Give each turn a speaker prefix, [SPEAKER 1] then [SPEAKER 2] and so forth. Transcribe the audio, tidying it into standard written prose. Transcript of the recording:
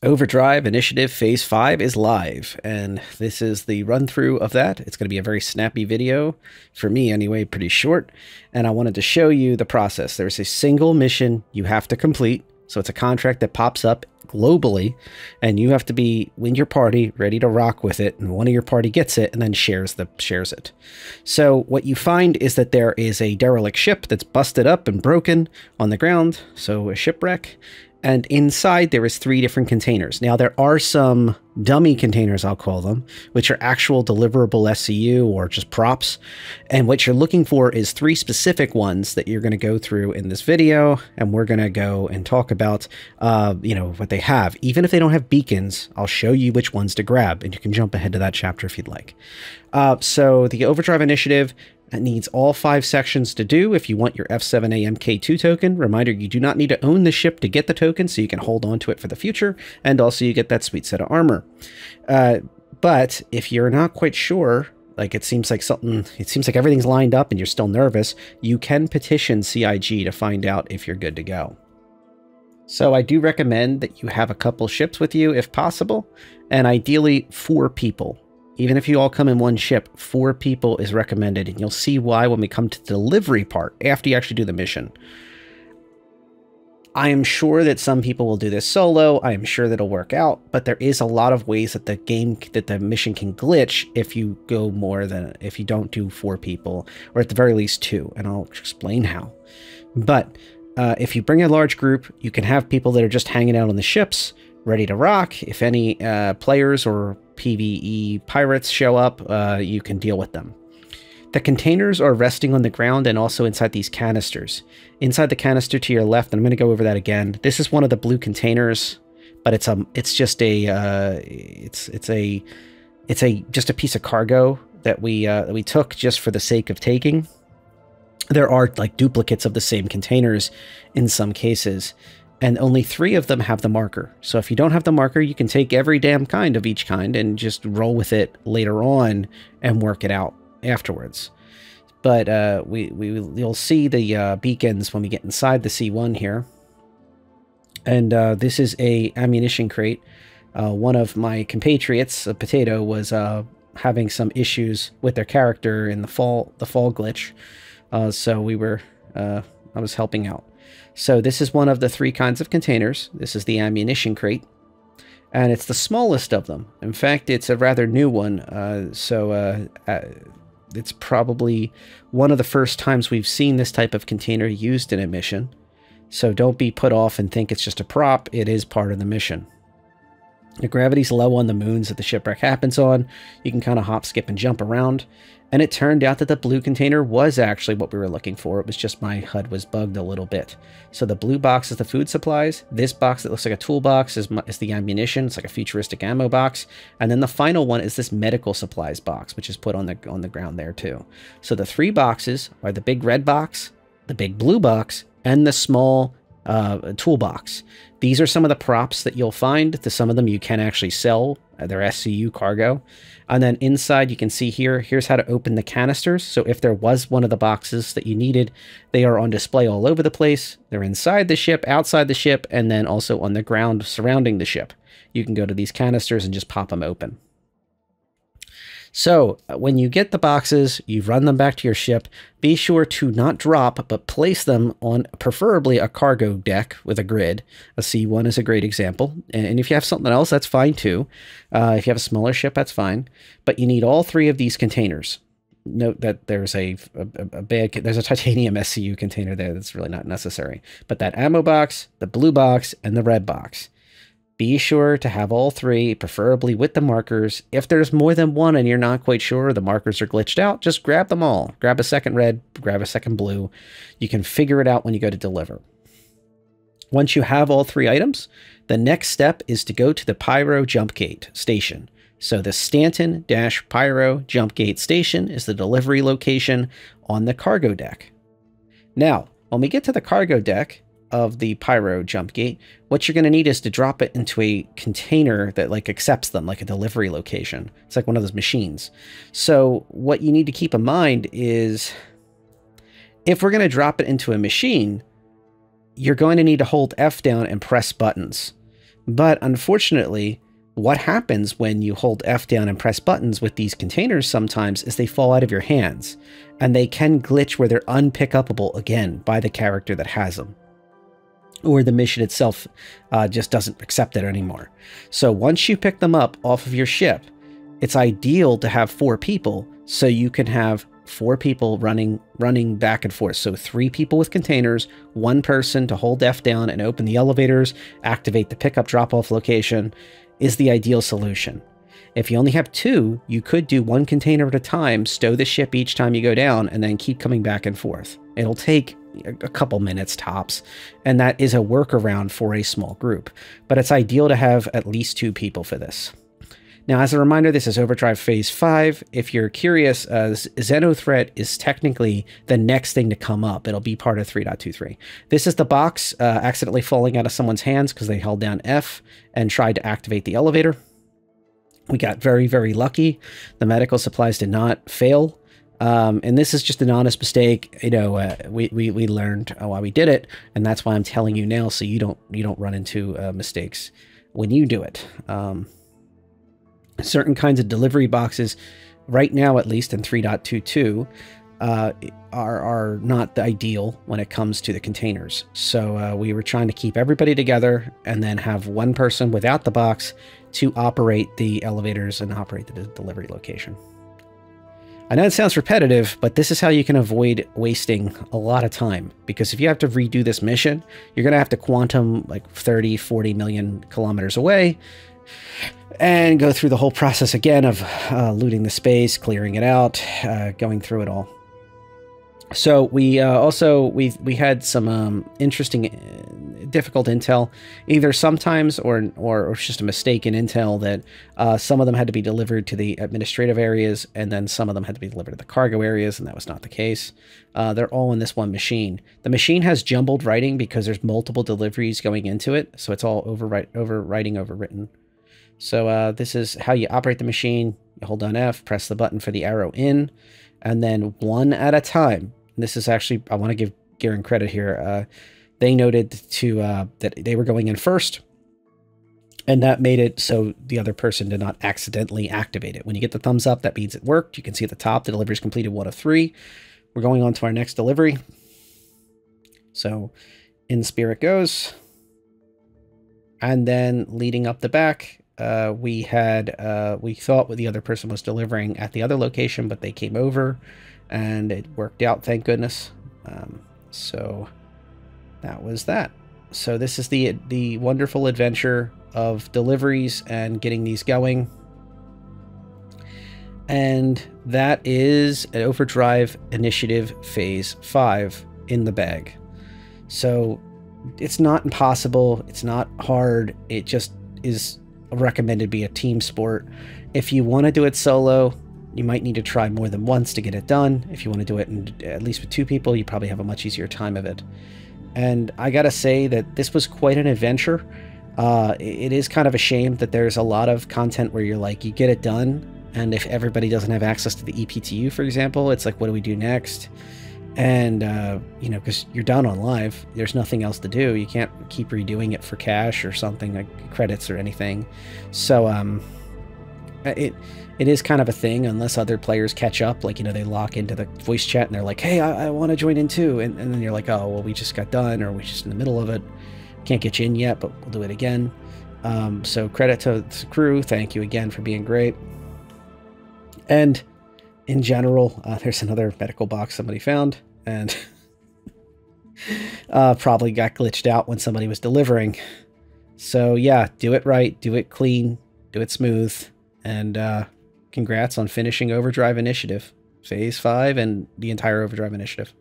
[SPEAKER 1] Overdrive Initiative Phase 5 is live, and this is the run-through of that. It's going to be a very snappy video, for me anyway, pretty short, and I wanted to show you the process. There's a single mission you have to complete, so it's a contract that pops up globally, and you have to be, in your party, ready to rock with it, and one of your party gets it and then shares it. So what you find is that there is a derelict ship that's busted up and broken on the ground, so a shipwreck. And inside there is 3 different containers. Now there are some dummy containers, I'll call them, which are actual deliverable SCU or just props. And what you're looking for is 3 specific ones that you're going to go through in this video. And we're going to go and talk about, what they have. Even if they don't have beacons, I'll show you which ones to grab, and you can jump ahead to that chapter if you'd like. So the Overdrive Initiative, it needs all 5 sections to do if you want your F7A Mk2 token. Reminder, you do not need to own the ship to get the token, so you can hold on to it for the future, and also you get that sweet set of armor. But if you're not quite sure, like it seems like everything's lined up and you're still nervous, you can petition CIG to find out if you're good to go. So I do recommend that you have a couple ships with you if possible, and ideally 4 people. Even if you all come in one ship, 4 people is recommended, and you'll see why when we come to the delivery part, after you actually do the mission. I am sure that some people will do this solo. I am sure that'll work out, but there is a lot of ways that the mission can glitch if you don't do 4 people, or at the very least 2, and I'll explain how. But if you bring a large group, you can have people that are just hanging out on the ships, ready to rock. If any players or PvE pirates show up, you can deal with them. The containers are resting on the ground and also inside these canisters. Inside the canister to your left, and I'm going to go over that again. This is one of the blue containers, but it's just a piece of cargo that we took just for the sake of taking. There are like duplicates of the same containers in some cases, and only 3 of them have the marker. So if you don't have the marker, you can take every damn kind of each kind and just roll with it later on and work it out afterwards. But you'll see the beacons when we get inside the C1 here. And this is a ammunition crate. One of my compatriots, a potato, was having some issues with their character in the fall glitch. So I was helping out. So this is one of the 3 kinds of containers. This is the ammunition crate, and it's the smallest of them. In fact, it's a rather new one, it's probably one of the first times we've seen this type of container used in a mission. So don't be put off and think it's just a prop. It is part of the mission. The gravity's low on the moons that the shipwreck happens on. You can kind of hop, skip, and jump around. And it turned out that the blue container was actually what we were looking for. It was just my HUD was bugged a little bit. So the blue box is the food supplies. This box that looks like a toolbox is the ammunition. It's like a futuristic ammo box. And then the final one is this medical supplies box, which is put on the ground there too. So the 3 boxes are the big red box, the big blue box, and the small toolbox. These are some of the props that you'll find. To some of them you can actually sell. They're SCU cargo. And then inside you can see here's how to open the canisters. So if there was one of the boxes that you needed, they are on display all over the place. They're inside the ship, outside the ship, and then also on the ground surrounding the ship. You can go to these canisters and just pop them open. So when you get the boxes, you run them back to your ship. Be sure to not drop, but place them on preferably a cargo deck with a grid. A C1 is a great example. And if you have something else, that's fine too. If you have a smaller ship, that's fine. But you need all 3 of these containers. Note that there's there's a titanium SCU container there that's really not necessary. But that ammo box, the blue box, and the red box. Be sure to have all 3, preferably with the markers. If there's more than one and you're not quite sure, the markers are glitched out, just grab them all. Grab a second red, grab a second blue. You can figure it out when you go to deliver. Once you have all 3 items, the next step is to go to the Pyro Jump Gate station. So the Stanton-Pyro Jump Gate station is the delivery location on the cargo deck. Now, when we get to the cargo deck of the Pyro Jump Gate, what you're going to need is to drop it into a container that like accepts them, like a delivery location. It's like one of those machines. So what you need to keep in mind is if we're going to drop it into a machine, you're going to need to hold F down and press buttons. But unfortunately, what happens when you hold F down and press buttons with these containers sometimes is they fall out of your hands, and they can glitch where they're unpickupable again by the character that has them, or the mission itself just doesn't accept it anymore. So once you pick them up off of your ship, it's ideal to have 4 people, so you can have 4 people running back and forth. So 3 people with containers, 1 person to hold F down and open the elevators, activate the pickup drop-off location is the ideal solution. If you only have 2, you could do 1 container at a time, stow the ship each time you go down, and then keep coming back and forth. It'll take a couple minutes tops, and that is a workaround for a small group. But it's ideal to have at least 2 people for this. Now, as a reminder, this is Overdrive Phase 5. If you're curious, Xenothreat is technically the next thing to come up. It'll be part of 3.23. This is the box accidentally falling out of someone's hands because they held down F and tried to activate the elevator. We got very, very lucky. The medical supplies did not fail. And this is just an honest mistake. You know, we learned why we did it, and that's why I'm telling you now, so you don't run into mistakes when you do it. Certain kinds of delivery boxes, right now at least in 3.22, are not the ideal when it comes to the containers. So we were trying to keep everybody together and then have 1 person without the box to operate the elevators and operate the delivery location. I know it sounds repetitive, but this is how you can avoid wasting a lot of time, because if you have to redo this mission, you're going to have to quantum like 30, 40 million kilometers away and go through the whole process again of looting the space, clearing it out, going through it all. So we had some interesting, difficult intel, either sometimes or just a mistake in intel that some of them had to be delivered to the administrative areas, and then some of them had to be delivered to the cargo areas, and that was not the case. They're all in this one machine. The machine has jumbled writing because there's multiple deliveries going into it, so it's all overwritten. So this is how you operate the machine. You hold down F, press the button for the arrow in, and then 1 at a time. This is actually, I want to give Garen credit here. They noted that they were going in first, and that made it so the other person did not accidentally activate it. When you get the thumbs up, that means it worked. You can see at the top, the delivery is completed 1 of 3. We're going on to our next delivery. So in spirit goes. And then leading up the back, we thought what the other person was delivering at the other location, but they came over and it worked out, thank goodness. So that was that. So this is the wonderful adventure of deliveries and getting these going. And that is an Overdrive Initiative Phase 5 in the bag. So it's not impossible. It's not hard. It just is recommended to be a team sport. If you want to do it solo, you might need to try more than once to get it done. If you want to do it at least with 2 people, you probably have a much easier time of it. And I gotta say that this was quite an adventure. It is kind of a shame that there's a lot of content where you're like, you get it done, and if everybody doesn't have access to the EPTU, for example, it's like, what do we do next? And, you know, because you're done on live, there's nothing else to do. You can't keep redoing it for cash or something, like credits or anything. So, it is kind of a thing unless other players catch up, like, you know, they lock into the voice chat and they're like, hey, I want to join in too. And then you're like, oh, well, we just got done, or we're just in the middle of it. Can't get you in yet, but we'll do it again. So credit to the crew. Thank you again for being great. And in general, there's another medical box somebody found, and probably got glitched out when somebody was delivering. So yeah, do it right, do it clean, do it smooth, and congrats on finishing Overdrive Initiative, Phase 5, and the entire Overdrive Initiative.